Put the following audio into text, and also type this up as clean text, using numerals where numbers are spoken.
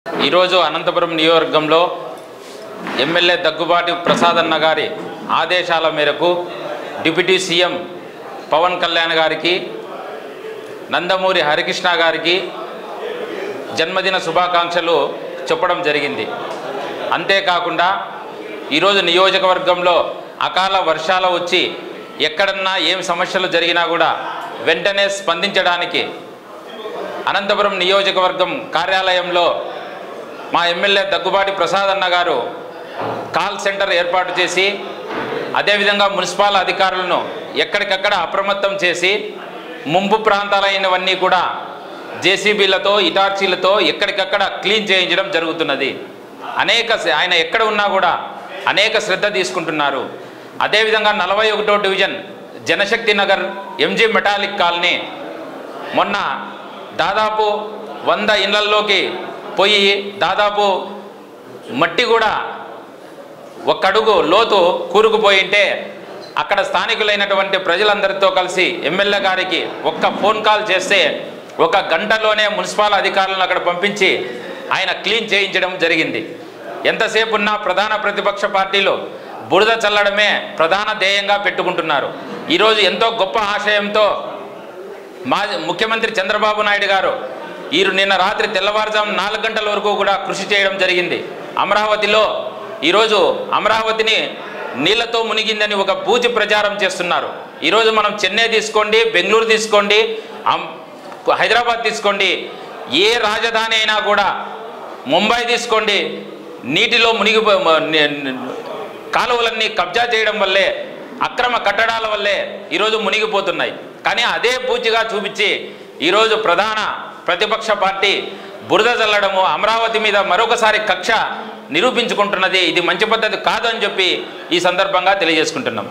ఈరోజు అనంతపురం నియోజకవర్గంలో ఎమ్మెల్యే దగ్గుబాటి ప్రసాదన్న గారి ఆదేశాల మేరకు డిప్యూటీ సీఎం పవన్ కళ్యాణ్ గారికి నందమూరి హరికృష్ణ గారికి జన్మదిన శుభాకాంక్షలు చెప్పడం జరిగింది. అంతేకాకుండా ఈరోజు నియోజకవర్గంలో అకాల వర్షాలు వచ్చి ఎక్కడన్నా ఏం సమస్యలు జరిగినా కూడా వెంటనే స్పందించడానికి అనంతపురం నియోజకవర్గం కార్యాలయంలో మా ఎమ్మెల్యే దగ్గుబాటి ప్రసాదన్న గారు కాల్ సెంటర్ ఏర్పాటు చేసి అదేవిధంగా మున్సిపల్ అధికారులను ఎక్కడికక్కడ అప్రమత్తం చేసి ముంపు ప్రాంతాలైనవన్నీ కూడా జేసీబీలతో ఇటార్చీలతో ఎక్కడికక్కడ క్లీన్ చేయించడం జరుగుతున్నది. ఆయన ఎక్కడ ఉన్నా కూడా అనేక శ్రద్ధ తీసుకుంటున్నారు. అదేవిధంగా 41వ division Janashakti Nagar MG metallic colony మొన్న దాదాపు 100 ఇళ్లలోకి పోయి దాదాపు మట్టి కూడా ఒక్క అడుగు లోతు కూరుకుపోయింటే అక్కడ స్థానికులైనటువంటి ప్రజలందరితో కలిసి ఎమ్మెల్యే గారికి ఒక్క ఫోన్ కాల్ చేస్తే 1 గంటలోనే మున్సిపల్ అధికారులను అక్కడ పంపించి ఆయన క్లీన్ చేయించడం జరిగింది. ఎంతసేపు ఉన్నా ప్రధాన ప్రతిపక్ష పార్టీలు బురద చల్లడమే ప్రధాన ధ్యేయంగా పెట్టుకుంటున్నారు. ఈరోజు ఎంతో గొప్ప ఆశయంతో ముఖ్యమంత్రి చంద్రబాబు నాయుడు గారు నిన్న రాత్రి తెల్లవారుజాము 4 గంటల వరకు కూడా కృషి చేయడం జరిగింది. అమరావతిలో ఈరోజు అమరావతిని నీళ్లతో మునిగిందని ఒక బూచి ప్రచారం చేస్తున్నారు. ఈరోజు మనం చెన్నై తీసుకోండి, బెంగళూరు తీసుకోండి, హైదరాబాద్ తీసుకోండి, ఏ రాజధాని అయినా కూడా ముంబై తీసుకోండి, నీటిలో కాలువలన్నీ కబ్జా చేయడం వల్లే అక్రమ కట్టడాల వల్లే ఈరోజు మునిగిపోతున్నాయి. కానీ అదే పూచిగా చూపించి ఈరోజు ప్రధాన ప్రతిపక్ష పార్టీ బురద చల్లడము, అమరావతి మీద మరొకసారి కక్ష నిరూపించుకుంటున్నది. ఇది మంచి పద్ధతి కాదని చెప్పి ఈ సందర్భంగా తెలియజేసుకుంటున్నాం.